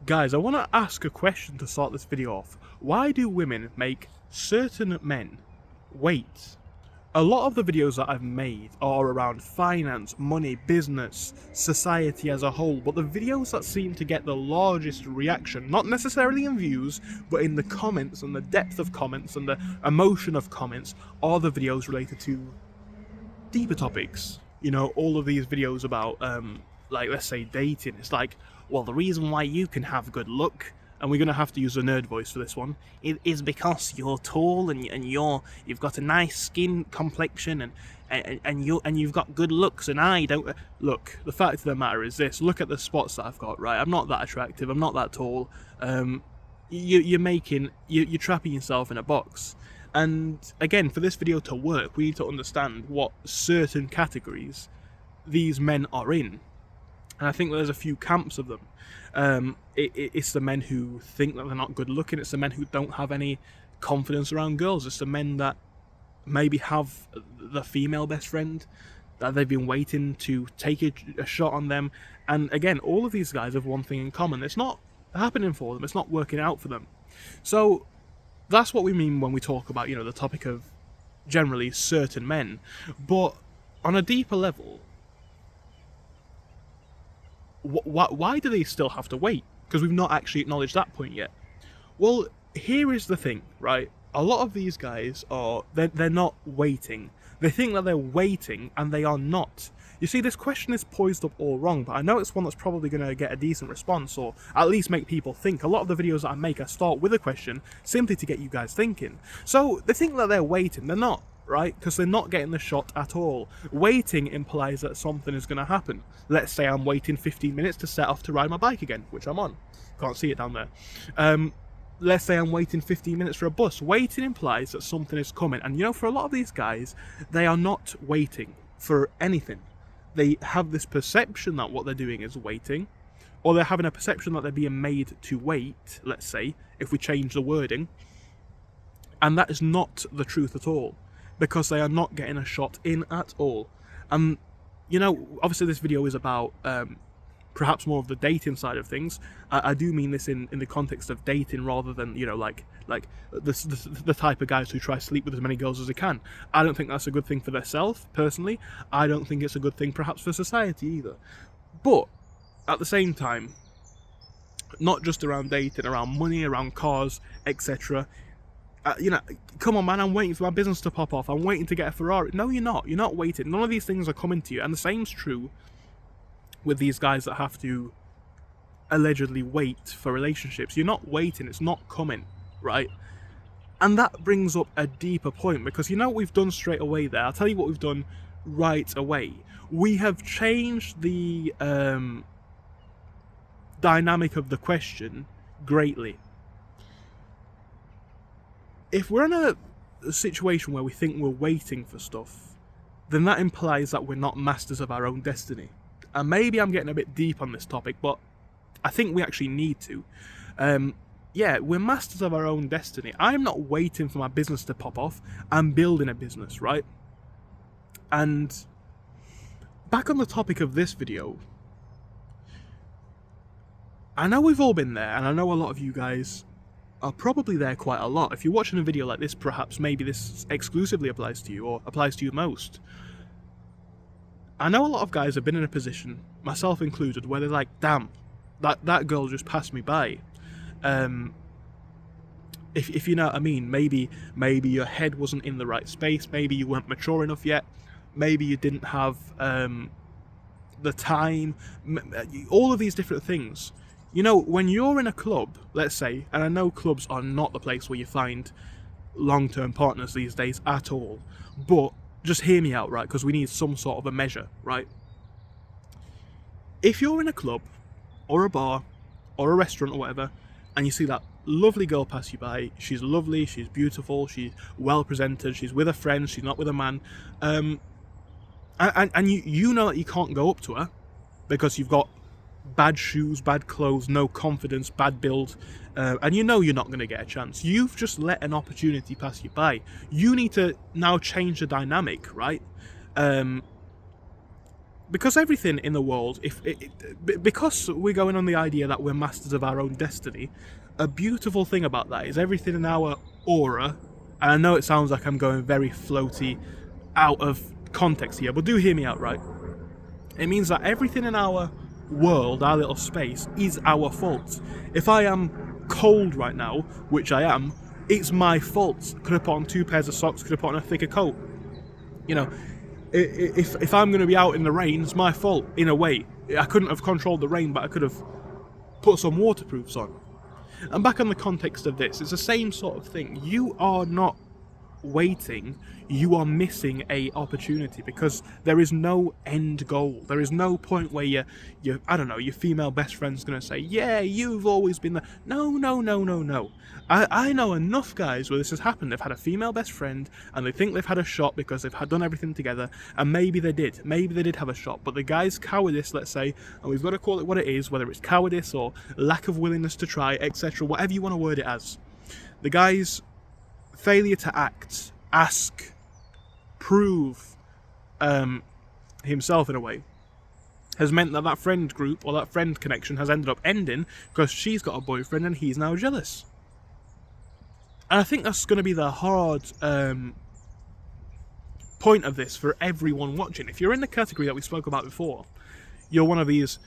Guys, I want to ask a question to start this video off. Why do women make certain men wait? A lot of the videos that I've made are around finance, money, business, society as a whole, but the videos that seem to get the largest reaction, not necessarily in views, but in the comments and the depth of comments and the emotion of comments, are the videos related to deeper topics. You know, all of these videos about, like, let's say dating. It's like, well, the reason why you can have good luck, and we're gonna have to use a nerd voice for this one, is because you're tall and you've got a nice skin complexion and you've got good looks, and I don't. Look, the fact of the matter is this: look at the spots that I've got. Right, I'm not that attractive. I'm not that tall. You're trapping yourself in a box. And again, for this video to work, we need to understand what certain categories these men are in. And I think there's a few camps of them. It's the men who think that they're not good looking. It's the men who don't have any confidence around girls. It's the men that maybe have the female best friend that they've been waiting to take a shot on them. And again, all of these guys have one thing in common: it's not happening for them. It's not working out for them. So that's what we mean when we talk about, the topic of generally certain men. But on a deeper level, why do they still have to wait? Because we've not actually acknowledged that point yet. Well, here is the thing, right? A lot of these guys they're not waiting. They think that they're waiting, and they are not. You see, this question is poised up all wrong, but I know it's one that's probably going to get a decent response, or at least make people think. A lot of the videos that I make, I start with a question, simply to get you guys thinking. So, they think that they're waiting. They're not, right? Because they're not getting the shot at all. Waiting implies that something is going to happen. Let's say I'm waiting 15 minutes to set off to ride my bike again, which I'm on. Can't see it down there. Let's say I'm waiting 15 minutes for a bus. Waiting implies that something is coming. And for a lot of these guys, they are not waiting for anything. They have this perception that what they're doing is waiting, or they're having a perception that they're being made to wait, let's say, if we change the wording. And that is not the truth at all, because they are not getting a shot in at all. Obviously this video is about perhaps more of the dating side of things. I do mean this in the context of dating, rather than like the type of guys who try to sleep with as many girls as they can. I don't think that's a good thing for themselves, personally. I don't think it's a good thing perhaps for society either. But at the same time, not just around dating, around money, around cars, etc. Come on, man, I'm waiting for my business to pop off. I'm waiting to get a Ferrari. No, you're not. You're not waiting. None of these things are coming to you. And the same's true with these guys that have to allegedly wait for relationships. You're not waiting. It's not coming, right? And that brings up a deeper point, because what we've done straight away there? I'll tell you what we've done right away. We have changed the dynamic of the question greatly. If we're in a situation where we think we're waiting for stuff, then that implies that we're not masters of our own destiny. And maybe I'm getting a bit deep on this topic, but I think we actually need to. We're masters of our own destiny. I'm not waiting for my business to pop off. I'm building a business, right? And back on the topic of this video, I know we've all been there, and I know a lot of you guys are probably there quite a lot. If you're watching a video like this, perhaps maybe this exclusively applies to you, or applies to you most. I know a lot of guys have been in a position, myself included, where they're like, damn, that girl just passed me by. If you know what I mean, maybe your head wasn't in the right space, maybe you weren't mature enough yet, maybe you didn't have the time, all of these different things. When you're in a club, let's say, and I know clubs are not the place where you find long-term partners these days at all, but just hear me out, right? Because we need some sort of a measure, right? If you're in a club, or a bar, or a restaurant, or whatever, and you see that lovely girl pass you by, she's lovely, she's beautiful, she's well presented, she's with a friend, she's not with a man, and you know that you can't go up to her because you've got bad shoes, bad clothes, no confidence, bad build, and you're not going to get a chance. You've just let an opportunity pass you by. You need to now change the dynamic, right? because everything in the world, because we're going on the idea that we're masters of our own destiny, a beautiful thing about that is everything in our aura, and I know it sounds like I'm going very floaty, out of context here, but do hear me out, right? It means that everything in our world, our little space, is our fault. If I am cold right now, which I am, it's my fault. Could have put on 2 pairs of socks, could have put on a thicker coat. You know, if I'm going to be out in the rain, it's my fault, in a way. I couldn't have controlled the rain, but I could have put some waterproofs on. And back on the context of this, it's the same sort of thing. You are not waiting, you are missing a opportunity, because there is no end goal. There is no point where your I don't know, your female best friend's gonna say, yeah, you've always been there. No. I know enough guys where this has happened. They've had a female best friend and they think they've had a shot because they've done everything together, and maybe they did have a shot, but the guy's cowardice, let's say, and we've got to call it what it is, whether it's cowardice or lack of willingness to try, etc., whatever you want to word it as, the guy's failure to act, ask, prove himself in a way, has meant that that friend group or that friend connection has ended up ending because she's got a boyfriend and he's now jealous. And I think that's going to be the hard point of this for everyone watching. If you're in the category that we spoke about before, you're one of these,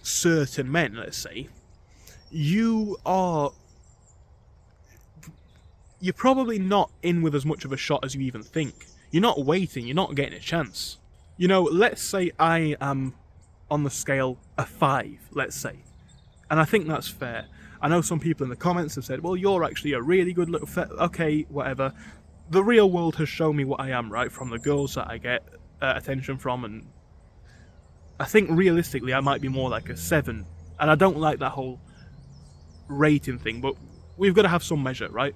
certain men, let's say, you're probably not in with as much of a shot as you even think. You're not waiting, you're not getting a chance. Let's say I am on the scale a 5, let's say. And I think that's fair. I know some people in the comments have said, well, you're actually a really good little okay, whatever. The real world has shown me what I am, right? From the girls that I get attention from, and I think realistically I might be more like a 7. And I don't like that whole rating thing, but we've got to have some measure, right?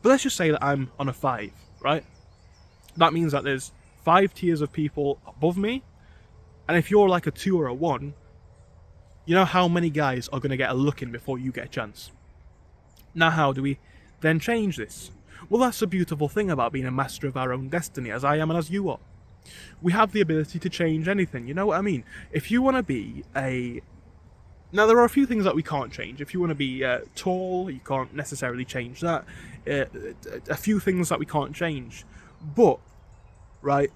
But let's just say that I'm on a 5, right? That means that there's 5 tiers of people above me, and if you're like a 2 or a 1, you know how many guys are going to get a look in before you get a chance. Now how do we then change this? Well, that's the beautiful thing about being a master of our own destiny, as I am and as you are. We have the ability to change anything, you know what I mean? If you want to be Now, there are a few things that we can't change. If you want to be tall, you can't necessarily change that. A few things that we can't change. But, right,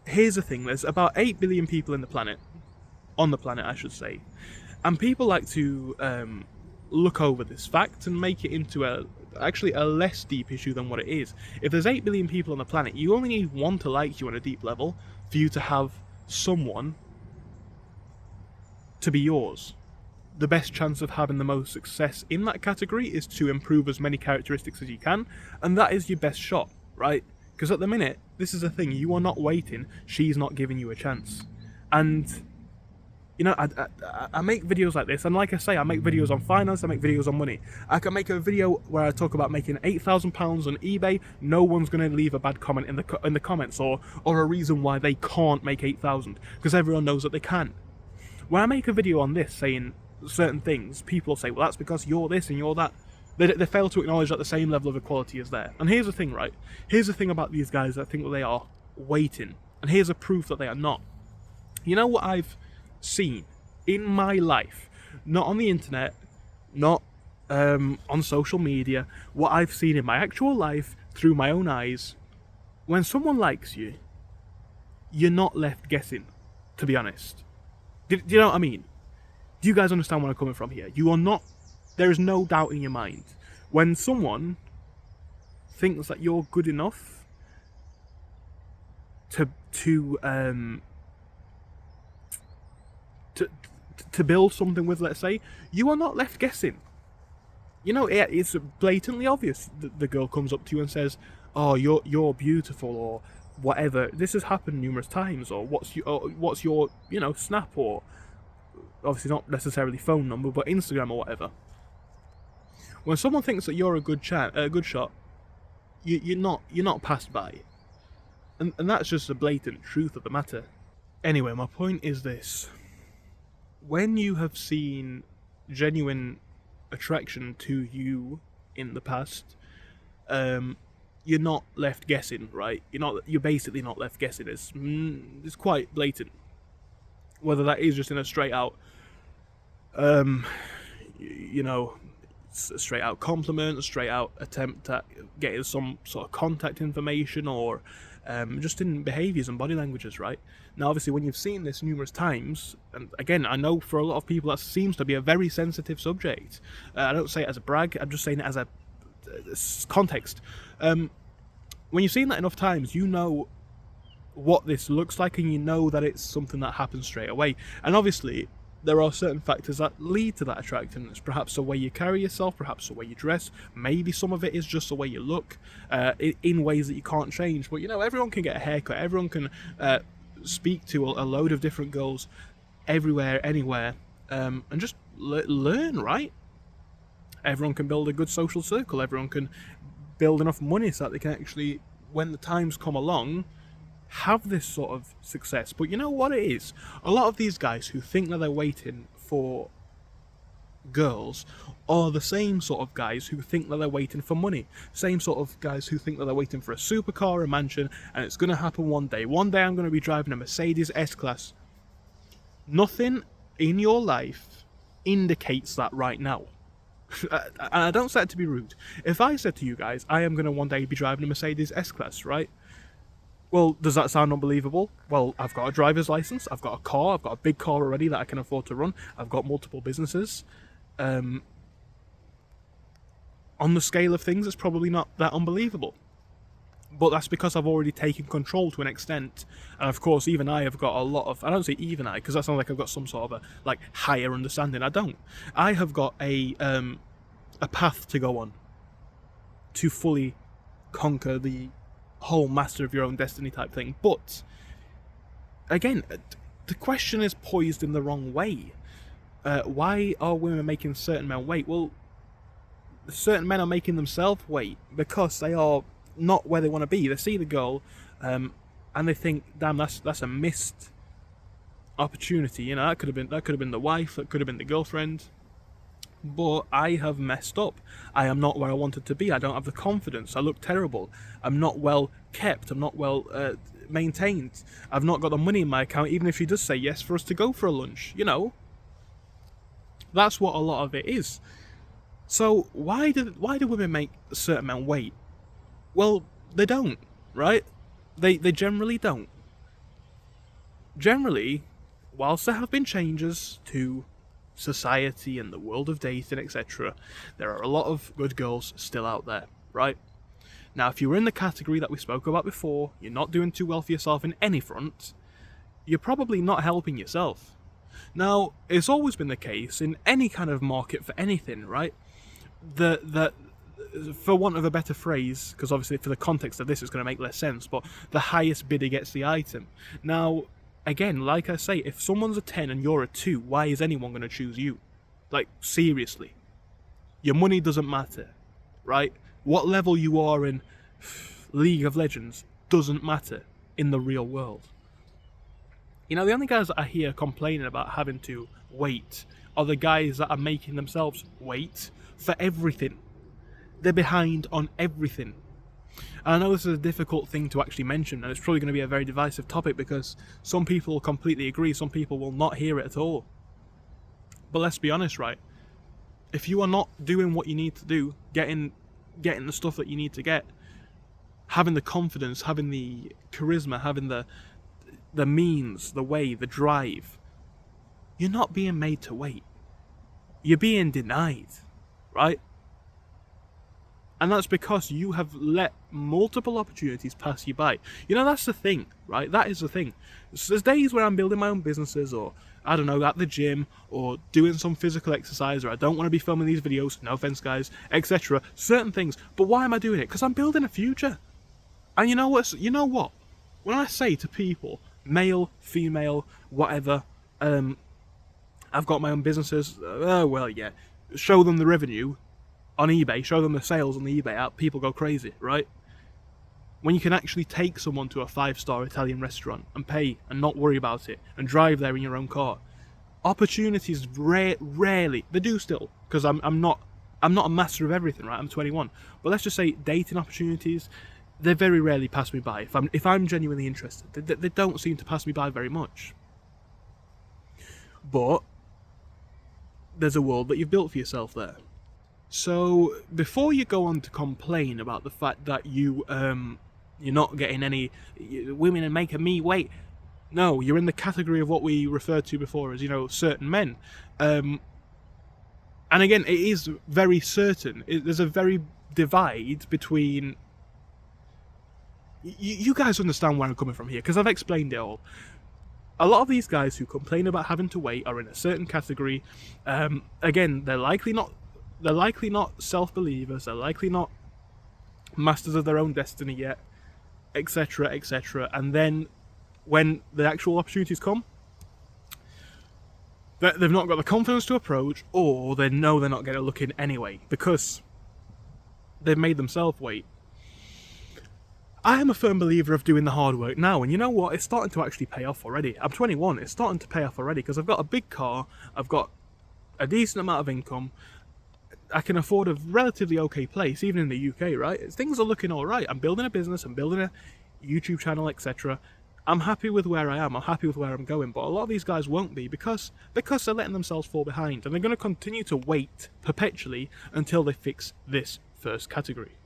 here's the thing. There's about 8 billion people on the planet, I should say. And people like to look over this fact and make it into a less deep issue than what it is. If there's 8 billion people on the planet, you only need one to like you on a deep level for you to have someone to be yours. The best chance of having the most success in that category is to improve as many characteristics as you can, and that is your best shot, right? Because at the minute, this is the thing, you are not waiting, she's not giving you a chance. And, I make videos like this, and like I say, I make videos on finance, I make videos on money. I can make a video where I talk about making £8,000 on eBay, no one's going to leave a bad comment in the comments, or a reason why they can't make 8,000, because everyone knows that they can. When I make a video on this saying certain things, people say, well, that's because you're this and you're that. They fail to acknowledge that the same level of equality is there. And here's the thing, right? Here's the thing about these guys that think that they are waiting. And here's a proof that they are not. You know what I've seen in my life, not on the internet, not on social media, what I've seen in my actual life through my own eyes, when someone likes you, you're not left guessing, to be honest. Do you know what I mean? Do you guys understand where I'm coming from here? There is no doubt in your mind. When someone thinks that you're good enough to build something with, let's say, you are not left guessing. It's blatantly obvious. The girl comes up to you and says, "Oh, you're beautiful," or whatever. This has happened numerous times. Or what's your Snap, or obviously not necessarily phone number, but Instagram or whatever. When someone thinks that you're a good shot, you're not passed by, and that's just the blatant truth of the matter. Anyway, my point is this: when you have seen genuine attraction to you in the past, you're not left guessing, right? You're basically not left guessing. It's quite blatant. whether that is just in a straight out, um, you know, a straight out compliment, a straight out attempt at getting some sort of contact information, or just in behaviours and body languages, right? Now, obviously, when you've seen this numerous times, and again, I know for a lot of people that seems to be a very sensitive subject. I don't say it as a brag, I'm just saying it as a context. When you've seen that enough times, you know what this looks like, and you know that it's something that happens straight away. And obviously, there are certain factors that lead to that attractiveness. Perhaps the way you carry yourself, perhaps the way you dress, maybe some of it is just the way you look, in ways that you can't change. But everyone can get a haircut, everyone can speak to a load of different girls everywhere, anywhere, and just learn, right? Everyone can build a good social circle, everyone can build enough money so that they can actually, when the times come along, have this sort of success. But you know what it is? A lot of these guys who think that they're waiting for girls are the same sort of guys who think that they're waiting for money. Same sort of guys who think that they're waiting for a supercar, a mansion, and it's going to happen one day. One day I'm going to be driving a Mercedes S-Class. Nothing in your life indicates that right now. And I don't say it to be rude. If I said to you guys, I am going to one day be driving a Mercedes S-Class, right? Well, does that sound unbelievable? Well, I've got a driver's license, I've got a car, I've got a big car already that I can afford to run, I've got multiple businesses. On the scale of things, it's probably not that unbelievable. But that's because I've already taken control to an extent. And of course, even I have got a lot of... I don't say even I, because that sounds like I've got some sort of a higher understanding. I don't. I have got a path to go on to fully conquer the whole master of your own destiny type thing. But again, the question is poised in the wrong way. Why are women making certain men wait? Well, certain men are making themselves wait because they are not where they want to be. They see the girl, and they think, "Damn, that's a missed opportunity." That could have been the wife, that could have been the girlfriend. But I have messed up. I am not where I wanted to be. I don't have the confidence. I look terrible. I'm not well kept. I'm not well maintained. I've not got the money in my account, even if she does say yes for us to go for a lunch. That's what a lot of it is. So why do women make certain men wait? Well, they don't, right? They generally don't. Generally, whilst there have been changes to society and the world of dating, etc., there are a lot of good girls still out there, right? Now, if you were in the category that we spoke about before, you're not doing too well for yourself in any front, you're probably not helping yourself. Now, it's always been the case in any kind of market for anything, right? That, for want of a better phrase, because obviously for the context of this it's going to make less sense, but the highest bidder gets the item. Now, again, like I say, if someone's a 10 and you're a 2, why is anyone going to choose you? Seriously. Your money doesn't matter, right? What level you are in League of Legends doesn't matter in the real world. The only guys that I hear complaining about having to wait are the guys that are making themselves wait for everything. They're behind on everything. And I know this is a difficult thing to actually mention, and it's probably going to be a very divisive topic because some people will completely agree, some people will not hear it at all. But let's be honest, right? If you are not doing what you need to do, getting the stuff that you need to get, having the confidence, having the charisma, having the means, the way, the drive, you're not being made to wait. You're being denied, right? And that's because you have let multiple opportunities pass you by. That's the thing, right? That is the thing. So there's days where I'm building my own businesses, or, I don't know, at the gym, or doing some physical exercise, or I don't want to be filming these videos, no offense guys, etc. Certain things. But why am I doing it? Because I'm building a future. And you know what? When I say to people, male, female, whatever, I've got my own businesses, show them the revenue on eBay, show them the sales on the eBay app, people go crazy, right? When you can actually take someone to a 5-star Italian restaurant and pay and not worry about it and drive there in your own car, opportunities rarely, they do still, because I'm not a master of everything, right? I'm 21, but let's just say dating opportunities, they very rarely pass me by. If I'm genuinely interested, they don't seem to pass me by very much. but there's a world that you've built for yourself there. So before you go on to complain about the fact that you're not getting any women and making me wait, no, you're in the category of what we referred to before as, certain men. And again, it is very certain. There's a very divide between. You guys understand where I'm coming from here, because I've explained it all. A lot of these guys who complain about having to wait are in a certain category. Again, they're likely not self-believers. They're likely not masters of their own destiny yet, etc., etc. And then, when the actual opportunities come, they've not got the confidence to approach, or they know they're not going to look in anyway because they've made themselves wait. I am a firm believer of doing the hard work now, and you know what? It's starting to actually pay off already. I'm 21. It's starting to pay off already because I've got a big car. I've got a decent amount of income. I can afford a relatively okay place, even in the UK, right? Things are looking all right. I'm building a business. I'm building a YouTube channel, etc. I'm happy with where I am. I'm happy with where I'm going. But a lot of these guys won't be because they're letting themselves fall behind, and they're going to continue to wait perpetually until they fix this first category.